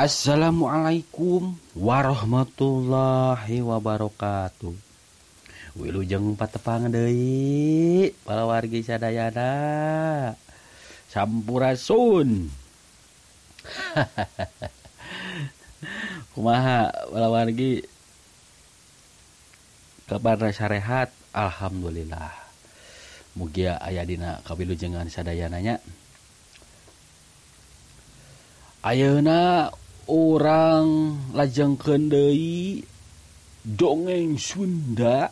Assalamualaikum warahmatullahi wabarakatuh. Wilujeng patepang deui para wargi sadayana. Sampurasun. Kumaha para wargi? Kabar sarehat? Alhamdulillah. Mugia aya dina kawilujengan sadayana nya. Ayeuna orang lajengkeun deui dongeng Sunda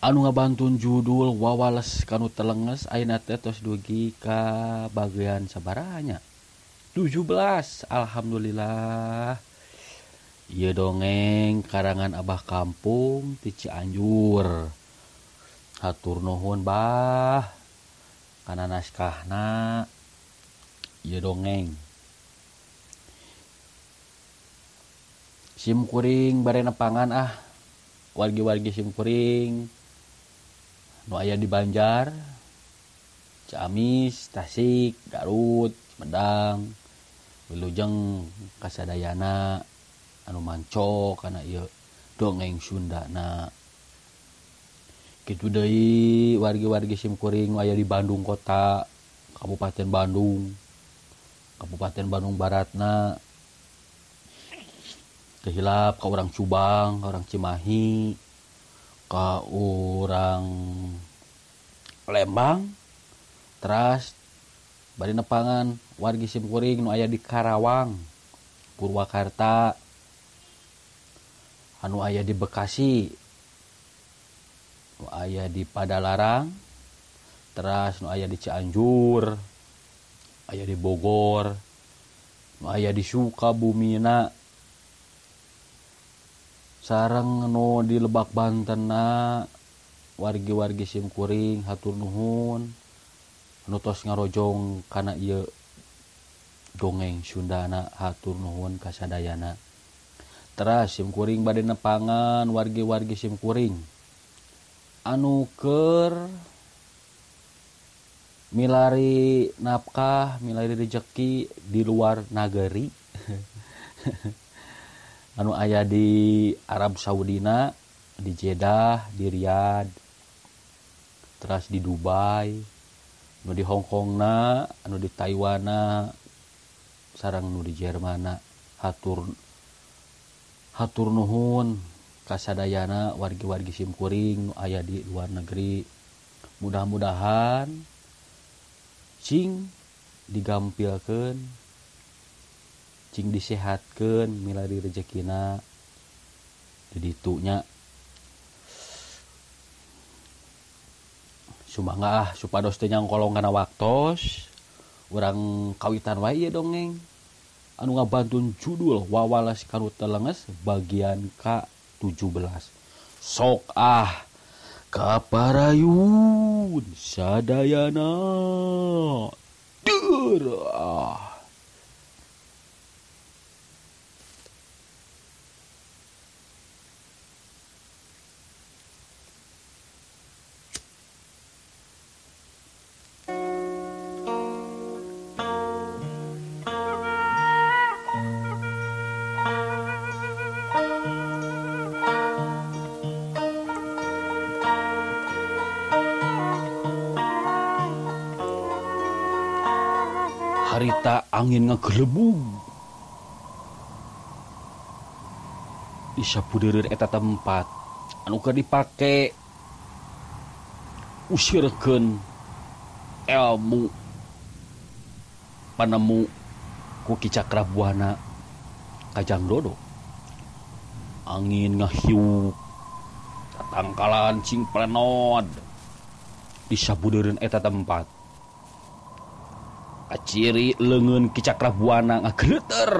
anu ngabantun judul wawales kanu telenges ayeuna teh tos dugi ka bagean sabaraha nya 17. Alhamdulillah. Ieu dongeng karangan Abah Kampung ti Cianjur. Hatur nuhun Bah kana naskahna. Ieu dongeng simkuring bare nepangan wargi-wargi simkuring nu aya di Banjar, Ciamis, Tasik, Garut, Sumedang, wilujeng kasadayana anu manco kana ieu dongeng Sundana. Kitu deui wargi-wargi simkuring nu aya di Bandung kota, Kabupaten Bandung, Kabupaten Bandung Baratna, kehilap ka urang Subang, ka urang Cimahi, ka urang Lembang, teras bari nepangan wargi simkuring nu aya di Karawang, Purwakarta, anu aya di Bekasi, nu aya di Padalarang, teras nu aya di Cianjur, aya di Bogor, nu aya di Sukabumina, sareng nu di Lebak Bantenna, wargi-wargi simkuring hatur nuhun anu tos ngarojong kana ieu dongeng Sundana, hatur nuhun kasadayana. Teras simkuring bade nepangan wargi-wargi simkuring anu keur milari nafkah, milari rezeki di luar nagari. Anu aya di Arab Saudina, di Jeddah, di Riyadh, teras di Dubai, anu di Hong Kongna, anu di Taiwanna, sareng nu di Jermanna. Hatur nuhun kasadayana wargi-wargi simkuring nu aya di luar negeri. Mudah-mudahan cing digampilkeun, cing disehatkeun milari rezekina di ditu nya. Sumangga supados teu nyangkolong kana waktos, urang kawitan wae ieu dongeng anu ngabantun judul wawales kanu telenges bagian ka-17. Sok kaparayun sadayana. Harita angin ngagelebug di sapudeureuh eta tempat anu keur dipake usirkeun ilmu panemu ku Ki Cakrabuana Kajang Dodo. Angin ngahiup tatangkalan cing plenod di sapudeureuh eta tempat. Aciri leungeun Ki Cakrabuana ngageuter.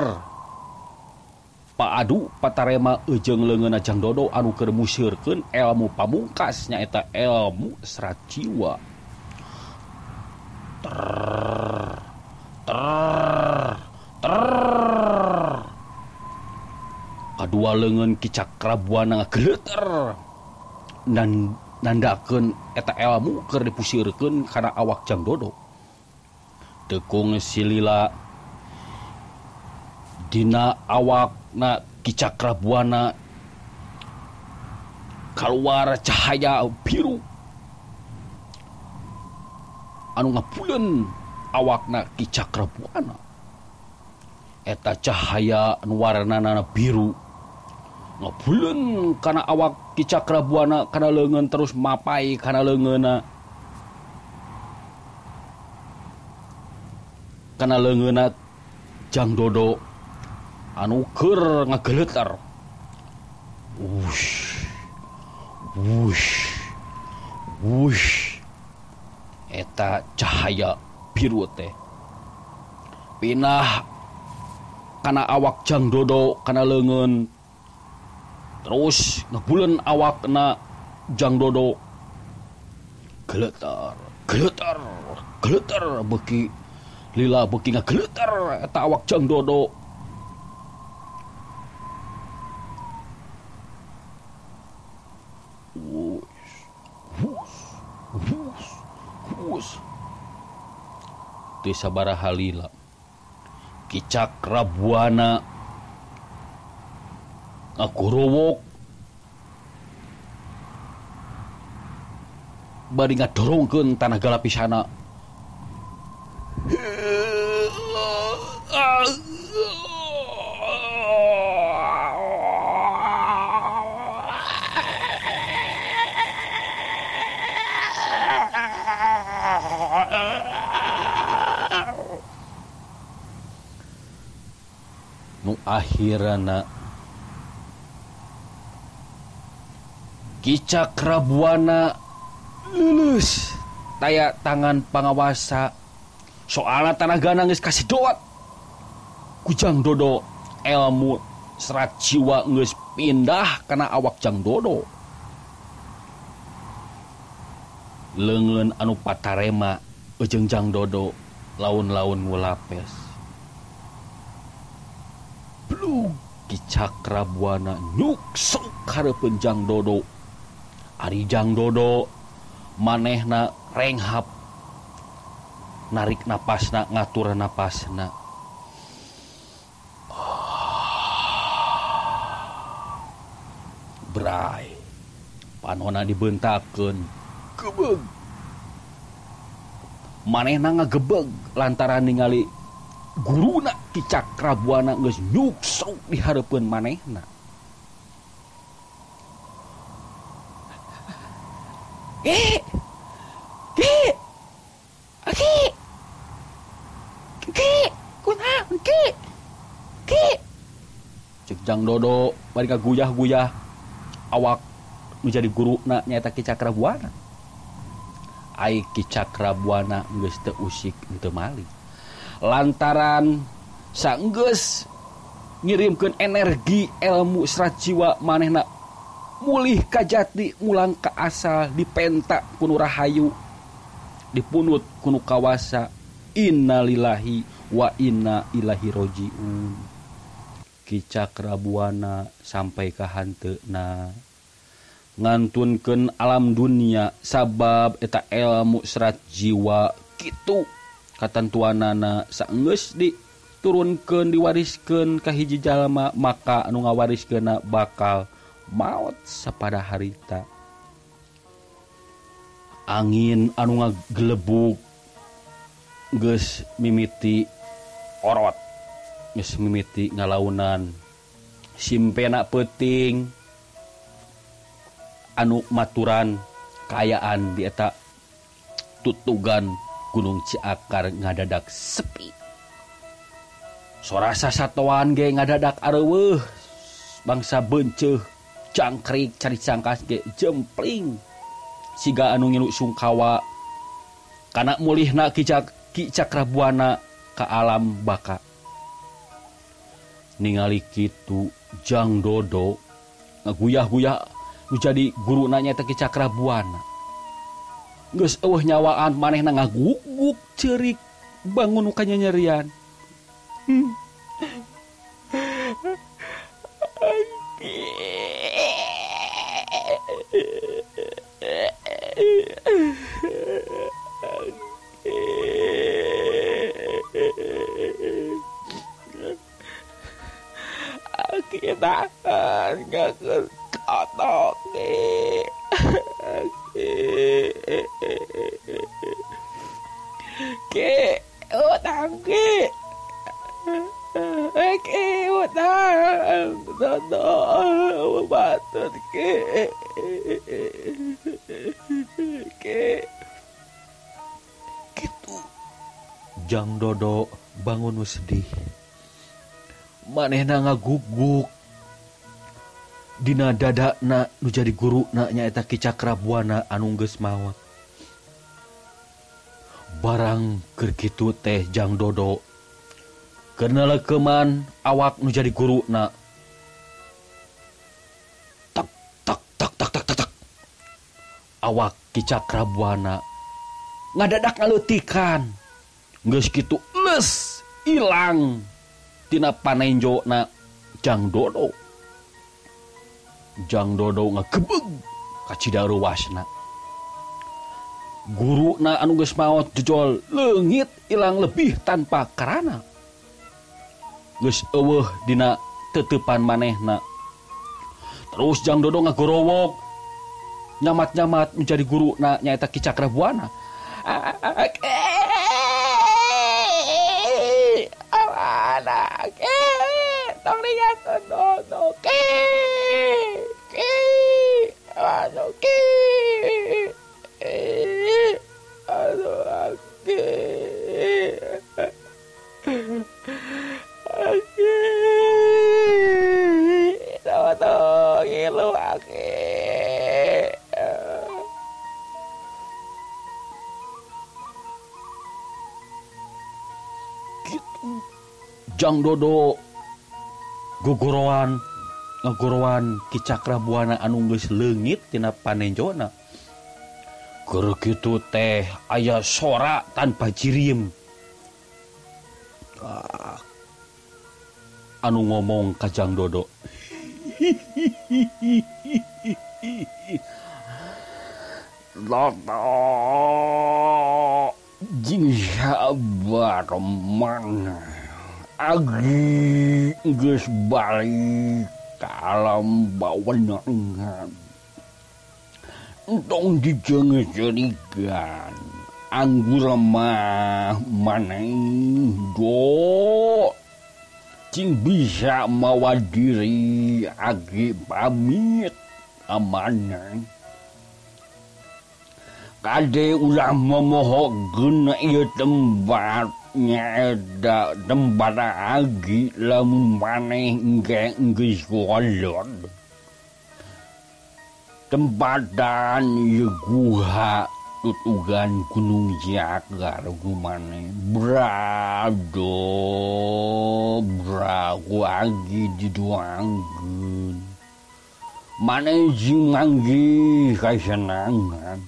Paadu patarema ejeung leungeun Ajang Dodo anu keur musirkeun ilmu pamungkas nyaeta ilmu serat jiwa. Kadua leungeun Ki Cakrabuana ngageuter dan nandakeun eta ilmu keur dipusirkeun kana awak Jang Dodo. Tekung silila dina awakna Ki Cakrabuana keluar cahaya biru anu ngapuleun awakna Ki Cakrabuana. Eta cahaya anu warnana biru ngapuleun kana awak Ki Cakrabuana kana leungeun terus mapai kana leungeunna. Kana leungeunna Jang Dodo anu keur ngageletar. Wush. Wush. Wush. Eta cahaya biru teh pinah kana awak Jang Dodo kana leungeun terus ngabuleun awakna Jang Dodo geletar beuki lila beuki ngageletar eta awak Jang Dodo. Teu sabaraha lila Ki Cakrabuana ngagorowok bari ngadorongkeun tanah galapisana. Nu akhirana Ki Cakrabuana lulus taya tangan pangawasa soalna tanagana geus kasedot ku Jang Dodo. Ilmu serat jiwa geus pindah kana awak Jang Dodo. Leungeun anu patarema jeung Jang Dodo laun-laun ngulapes. Blug Ki Cakrabuana nyuksuk hareupeun Jang Dodo. Ari Jang Dodo manehna renghap narik napasna ngatur napasna. Bray panonna dibeuntakeun gebeg. Manehna ngagebeg lantaran ningali guruna Ki Cakrabuana geus nyuksuk di hareupeun manehna. Cek Jang Dodo bari kaguyah-guyah awak nu jadi guruna nyaeta Ki Cakrabuana. Ai Ki Cakrabuana geus teu usik henteu malih. Lantaran saenggeus ngirimkeun energi ilmu serat jiwa manehna mulih ka jati mulang ka asal dipenta ku nu rahayu dipunut ku nu kawasa. Innalillahi wa inna ilaihi rajiun. Ki Cakrabuana sampai ka hanteuna ngantunkeun alam dunia sabab eta ilmu serat jiwa kitu katentuanana saenggeus diturunkeun diwariskeun ka hiji jalma maka anu ngawariskeunna bakal maot sapada harita. Angin anu ngagelebuk geus mimiti orot, geus mimiti ngalaunan. Simpena peuting anu maturan kaayaan di eta tutugan Gunung Ciakar ngadadak sepi. Sorasa satoan ge ngadadak areueuh. Bangsa benceuh cangkrik cari cangkas ge jempling. Siga anu ngilu sungkawa kana mulihna Ki Cakrabuana ka alam baka. Ningali kitu Jang Dodo ngaguyah-guyah nu jadi guruna nyaeta Ki Cakrabuana. Geus eueuh nyawaan manehna ngaguguk ceurik bangun ka nyanyerian. kita nggak kotok ke utang ke utang dodo batut ke gitu. Jang Dodo bangun sedih. Manehna ngaguguk. Dina dadana nu jadi guruna nyaeta Ki Cakrabuana anu geus maot. Barang keur kitu teh Jang Dodo keur nalekeman awak nu jadi guruna. Tak tak tak tak tak tak tak. Awak Ki Cakrabuana ngadadak ngaleutikan. Geus kitu leus ilang tina panenjona Jang Dodo. Jang Dodo ngagebeg ka cidaruwasna. Guruna anu geus maot jejol leungit ilang lebih tanpa karana. Geus eueuh dina teutepan manehna. Terus Jang Dodo ngagorowok nyamat-nyamat menjadi guruna nyaeta Ki Cakrabuana. Anak tong lihat Dodo aduh Jang Dodo ngagorowan Ki Cakrabuana anu geus leungit tina panenjona. Keur kitu teh aya sora tanpa jirim. Anu ngomong ka Jang Dodo. Dodo jing sabar mana. Agi geus balik ka alam bawah naungan. Entong dijenges-jenigan anggur mah maneh do cing bisa mawa diri agi pamit amanah. Kade ulah memohokeun ieu tempat nyaeta tempat agi lamun maneh engke geus kolot. Tempatan ieu guha tutugan Gunung Jagar gumane brado bragu agi diduangkeun. Maneh jing manggih kasenangan.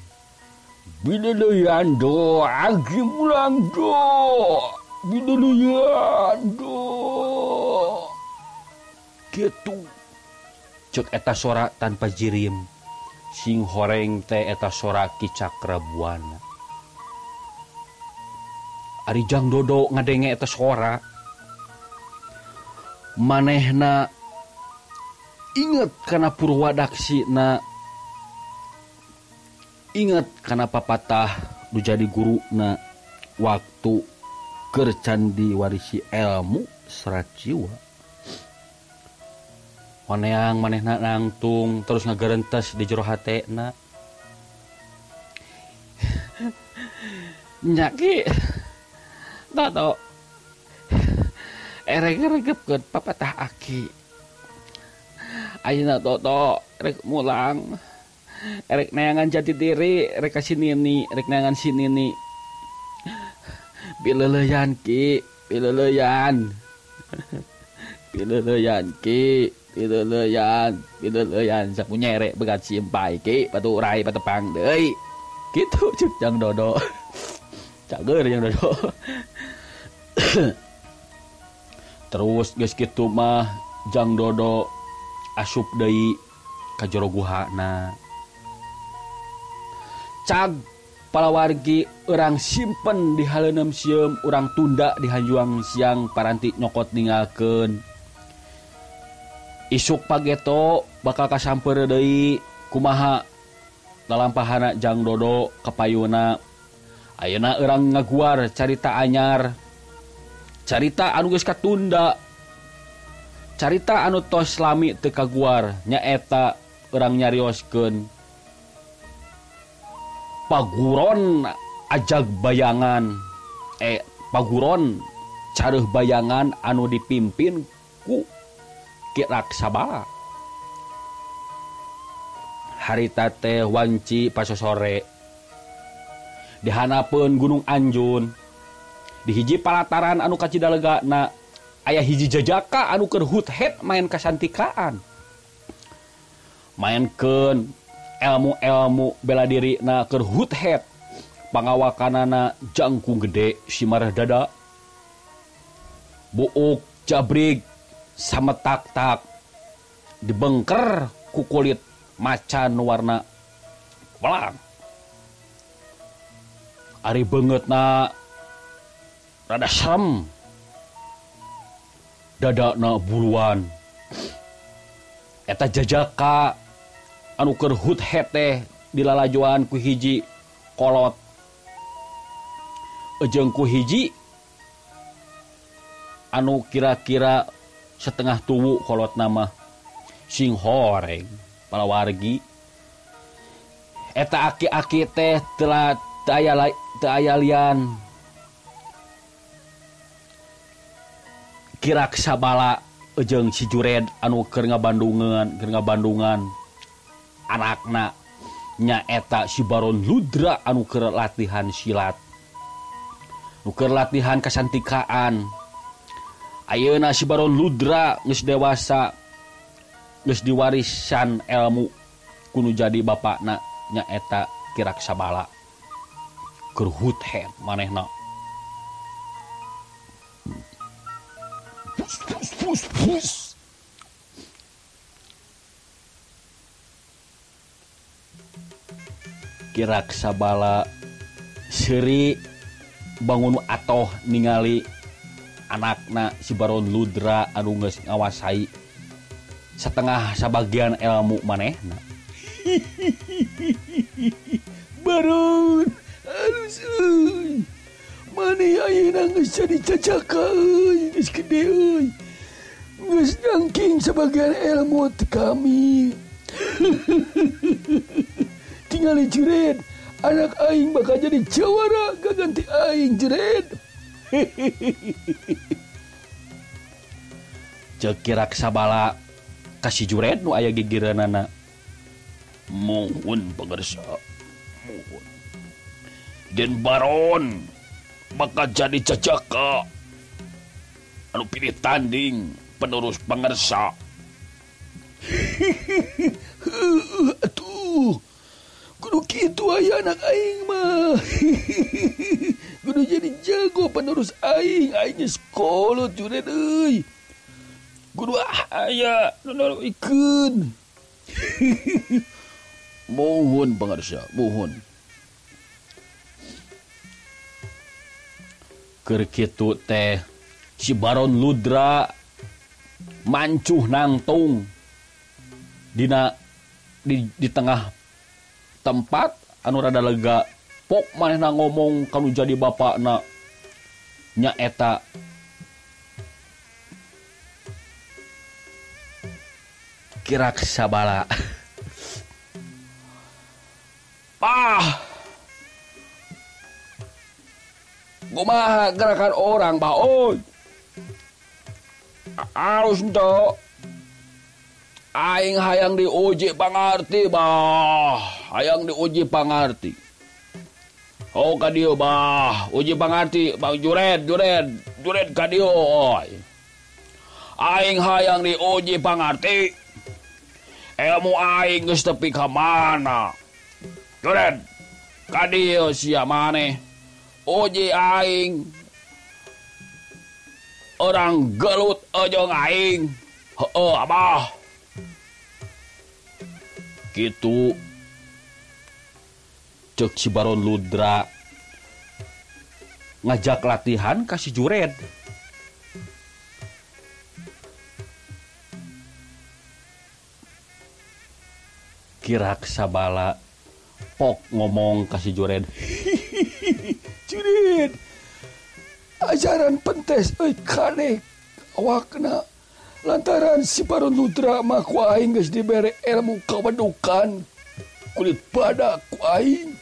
Bidadeuyan do agi mulang do. Bidadeuyan do. Kitu. Ceuk eta sora tanpa jirim. Sing horeng teh eta sora Ki Cakrabuana. Ari Jang Dodo ngadenge eta sora, manehna inget kana Purwadaksina, inget kana papatah nu jadi guruna waktu keur candi warisi ilmu serat jiwa. Honeang manehna nangtung terus ngagarentes di jero hatena. Nyaki Dodo erek-eregepkeun papatah aki. Ayeuna Dodo rek mulang, erek neangan jati diri, rek ka sinini, rek neangan sinini. Pileuleyan Ki, pileuleyan. Pileuleyan Ki. Pileuleyan sapunya erek begat simpai Ki paturai patepang deui. Kitu ceuk Jang Dodo. Cager Jang Dodo. Terus geus kitu mah Jang Dodo asup deui ka jero guhana. Cag palawargi urang simpen di haleuneum sieum, urang tunda di hanjuang siang paranti nyokot ninggalkeun. isuk pageto bakal kasamper deui kumaha lalampahana Jang Dodo kapayuna. Ayeuna urang ngaguar carita anyar, carita anu geus katunda, carita anu tos lami teu kaguar nyaeta urang nyarioskeun paguron ajag bayangan paguron careuh bayangan anu dipimpin ku Ki Raksabala. Harita teh wanci pasosore dihanapeun Gunung Anjun di hiji palataran anu kacidalegana aya hiji jajaka anu keur hut-het main kasantikaan, mainkeun ilmu-ilmu bela dirina keur hut-het pangawakanana jangkung gede Simarah Dada buuk jabrig sametak-tak dibengker ku kulit macan warna belang. Ari beungeutna rada serem, dadana buluan. Eta jajaka anu keur hut-het teh dilalajoan ku hiji kolot, jeung ku hiji anu kira-kira setengah tuwu kolot nama sing horeng palawargi. Eta aki-aki teh telah teu aya lian Ki Raksabala jeung si Jured anu keur ngabandungan anakna nyaeta si Baron Ludra anu keur latihan silat, anu keur latihan kasantikaan. Ayeuna si Baron Ludra geus dewasa, geus diwarisan ilmu kudu jadi bapakna nyaeta Ki Raksabala. Keur hut-het manehna. Pus. Ki Raksabala seuri bangun atoh ningali anakna si Baron Ludra anu geus ngawasai setengah sabagian ilmu manehna. Baron, halus euy. Maneh ayeuna geus jadi jajaka euy, geus gede euy. Geus nyangking sabagian ilmu teh kami. Tingali Jured, anak aing bakal jadi jawara gaganti aing Jured. Ceuk Ki Raksabala kasih Jured nu aya gigireunana. Mohon pangarsa, mohon. Den Baron bakal jadi jajaka anu pilih tanding penerus pangarsa. Atuh, kudu kitu aya anak aing mah. Kudu jadi jago penerus aing geus kolot Jured euy. Kudu aya nu nolongikeun. Mohon pangarsa, mohon. Keur kitu teh si Baron Ludra mancuh nangtung di tengah tempat anu rada lega. Pok manehna ngomong kanu jadi bapakna nyaeta Ki Raksabala. Kumaha gerakan orang baoy? Harus ento aing hayang diuji pangarti hayang diuji pangarti. Oh ka dieu uji pangarti Bang Jured ka dieu oi. Aing hayang diuji pangarti. Ilmu aing geus tepi ka mana? Jured ka dieu sia maneh. Uji aing orang gelut ojong aing. Heueuh abah. Kitu ceuk si Baron Ludra ngajak latihan ka si Jured. kira sabala pok ngomong kasih Jured. Jured, ajaran pentes kadek awakna lantaran si Baron Ludra mah ku aing geus dibere ilmu kawedukan kulit badak ku aing.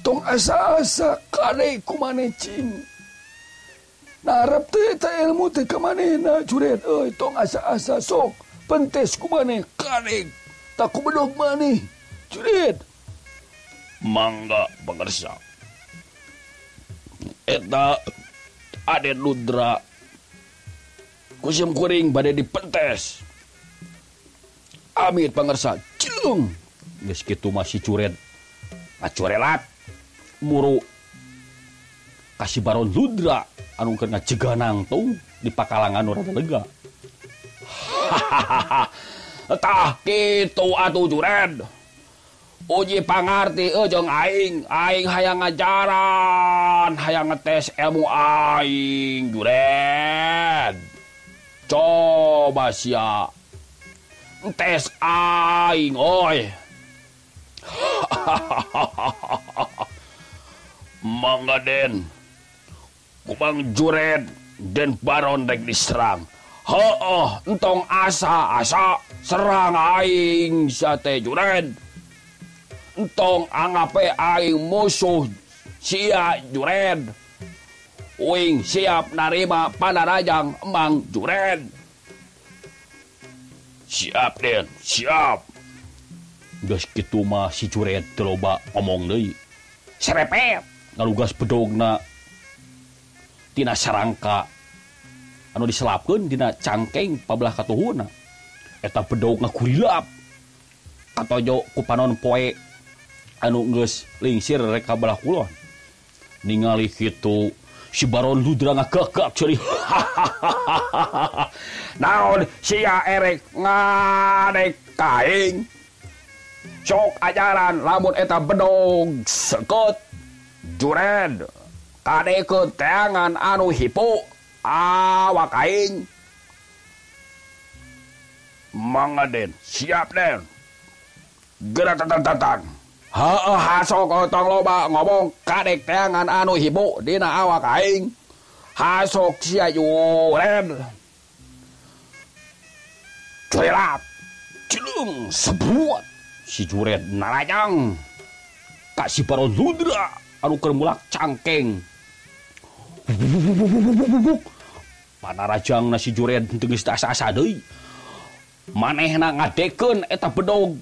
Tong asa-asa kadek ku maneh cing. Narap teh eta ilmu teh ka manehna Jured tong asa-asa sok pentes ku maneh kadek tak ku bedog maneh Jured. Mangga pangarsa. Eta Aden Ludra kusim kuring bade dipentes. Amit pangarsa cilung. Geus kitu masih Jured ngacurelat muru kasih Baron Ludra anu keur ngaceganang tuh di pakalangan urang lega. Tah kitu atuh Jured. Uji pangarti jeung aing hayang ngajaran, hayang ngetes ilmu aing Jured. Coba sia tes aing oi. Mangga Den Kubang Jured dan Baron dek diserang. Entong asa serang aing sate Jured. Entong angape aing musuh sia Jured. Uing siap narima panarajang emang Jured. Siap Den, siap. Geus kitu mah si Jured teu loba ngomong deui. Serepet ngalugas bedogna tina sarangka anu diselapkeun dina cangkeng pabelah katuhuna. Eta bedog ngakurilap katojo ku panon poe anu geus lingsir rek ka belah kulon. Ningali kitu si Baron Ludra ngagagak ceuri. Naon sia erek ngadek kaing. Sok ajaran lamun eta bedog seket Jured kadekeun teangan anu hipu awak aing. Mangga Den, siap Den. Gerak tatan. Hasok tong loba ngomong kadek teangan anu hipu dina awak aing. Hasok sia Jured. Curelat, cilung sebuat. Si Jured narajang ka si Baron Ludra anu keur mulak cangkeng. Panarajangna si Jured teu geus asa-asa deui. Manehna ngadekeun eta bedog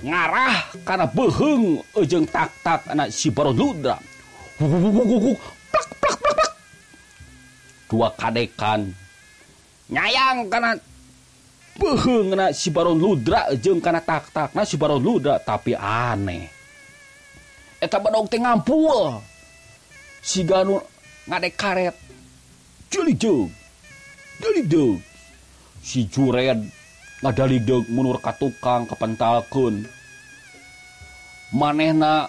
ngarah kana beuheung jeung tak-tak anak si Baron Ludra. Plak plak plak plak. Dua kadekan nyayang kana beuheungna si Baron Ludra jeung kana tak-takna si Baron Ludra, tapi aneh. Eta bedog teh ngampul. Si Ganu ngadek karet. Jelideug. Si Jured ngadalideug munur ka tukang kapentalkeun. Manehna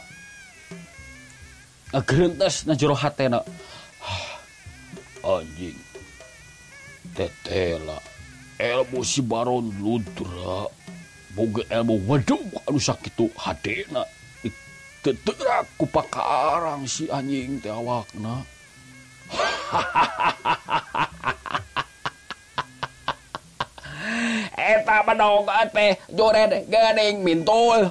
ngageurentes na jero hatena. Anjing. Tetela ilmu si Baron Ludra boga ilmu wedug anu sakitu hadena diteterak ku pakarang si anjing teh awakna. Eta bedog teh Jured geuning mintul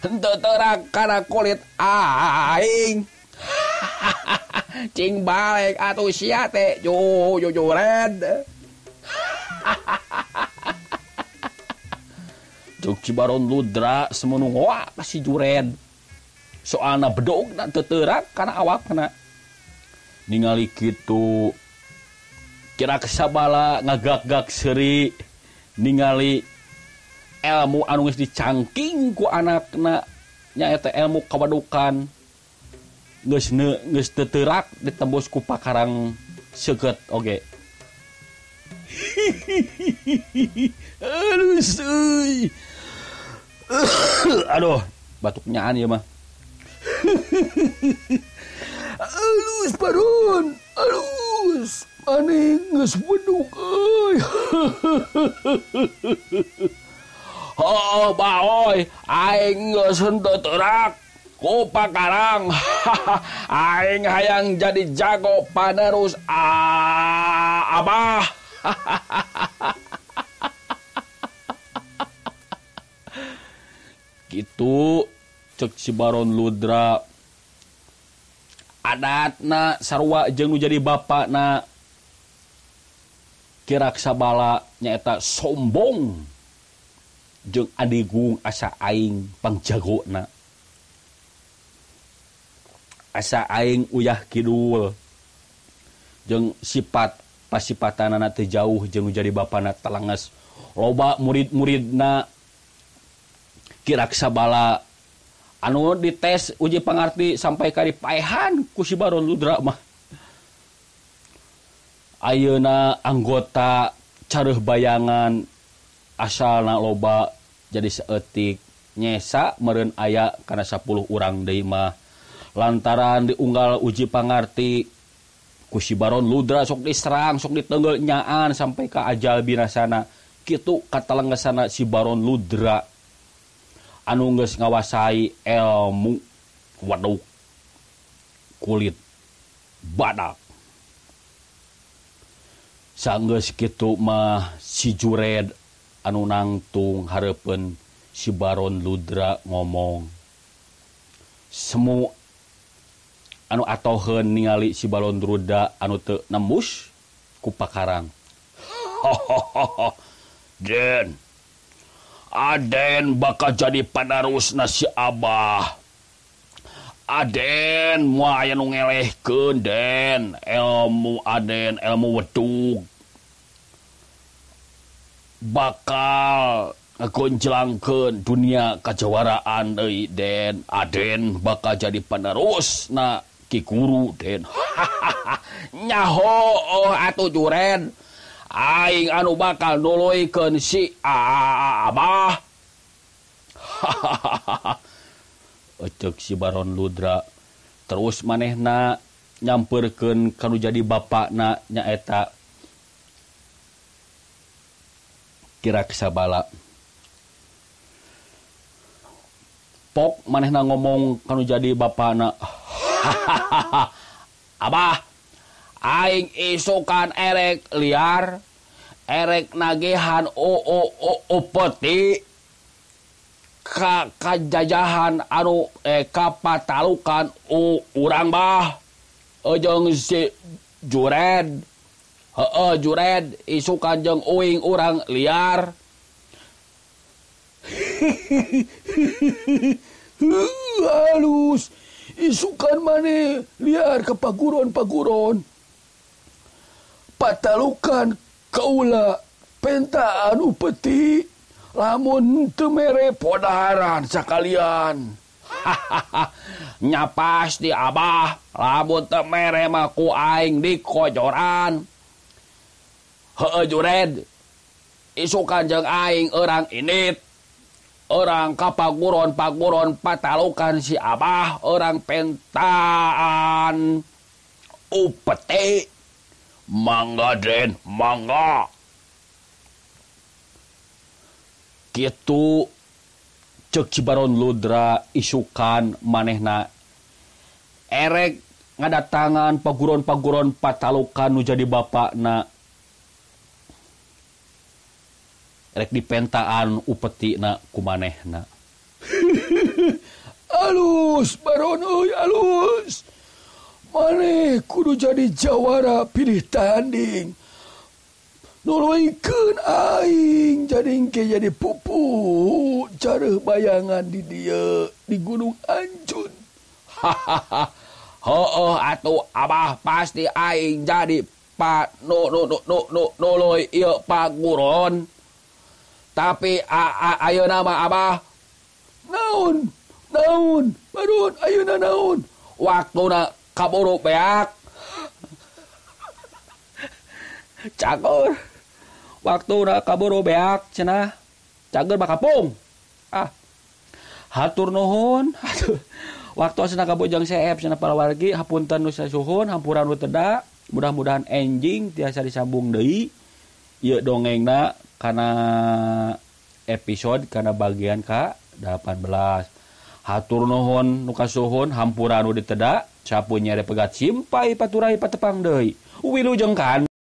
henteu teurak kana kulit aing. Cing balik atuh sia teh Jured. Jok si Baron Ludra semenung wa si Jured. Soalna bedogna teu teurak kana awakna. Ningali kitu kira kesabala ngagak-gak seuri ningali ilmu anu geus dicangking ku anakna nyaeta ilmu kawadukan geus teu teurak ditembus ku pakarang seukeut oge. Aduh, batuknyaan ya mah. Alus Baron, alus. Aneh geus bedug euy. Oh baoy aing geus henteu teurak ku pakarang. Aing hayang jadi jago panerus Abah. Gitu cek si Baron Ludra. Adatna sarua jeung nu jadi bapakna Kiraksabala nyaeta sombong jeung adigung asa aing pangjagona. Asa aing uyah kidul jeung sifat pasipatanana teu jauh jeung nu jadi bapana talanges. Loba murid-muridna Kiraksabala anu dites uji pangarti sampai ka dipaehan ku si Baron Ludra mah. Ayeuna anggota careuh bayangan asalna loba jadi saeutik nyesa meureun aya kana 10 urang deui mah lantaran diunggal uji pangarti ku si Baron Ludra sok diserang sok diteunggel nyaan sampai ka ajal binasana. Kitu katalengesana si Baron Ludra anu geus ngawasai ilmu waduk kulit badak. Sanggeus kitu mah si Jured anu nangtung hareupeun si Baron Ludra ngomong. Semu anu atoheun ningali si Baron Ludra anu teu nembus ku pakarang. Den, Aden bakal jadi panerusna si Abah. Aden moal aya nu ngelehkeun Den, ilmu Aden ilmu wedug bakal ngagonjelangkeun dunia kajawaraan deui Den. Aden bakal jadi panerusna Ki Guru Den. Nyaho atuh Juren. Aing anu bakal nuluykeun si Abah. Ecek si Baron Ludra terus manehna nyamperkeun kanu jadi bapakna nyaeta Kiraksabala. Pok manehna ngomong kanu jadi bapakna. Abah, aing isukan erek liar, erek nagehan upeti kajajahan anu kapatalukan urang bah jeung si Jured. Jured isukan jeung uing urang liar. Halus isukan mane liar ke paguron-paguron. Patalukan kaula pentaan upeti lamun teu mere podaharan sakalian. Nya pasti Abah lamun teu mere mah ku aing dikojoran. Jured isukan jeung aing orang init orang kapaguron-paguron patalukan si Abah orang pentaan upeti. Mangga Den, mangga. Kitu cek si Baron Ludra isukan manehna erek ngadatangan paguron-paguron patalukan nu jadi bapakna erek dipentaan upetina ku manehna. Alus Baron euy alus. Maneh kudu jadi jawara pilih tanding. Nuluykeun aing jadi pupu careuh bayangan di dieu di Gunung Anjun. Heueuh atuh Abah pasti aing jadi nuluy ieu paguron. Tapi ayeuna mah Abah naon Baron ayeuna naon waktuna kaburu beak. Cager waktuna kaburu beak cenah cager bakapung. Hatur nuhun. Waktu asna kabojang CF cenah para wargi hapunten nu sasuhun hampuran nu teda. Mudah-mudahan enjing tiasa disambung deui ieu dongengna kana episode karena bagian ke-18. Hatur nuhun nu kasuhun hampura nu ditedak, sapu nyere pegat simpai paturai patepang deui. Wilujeng kan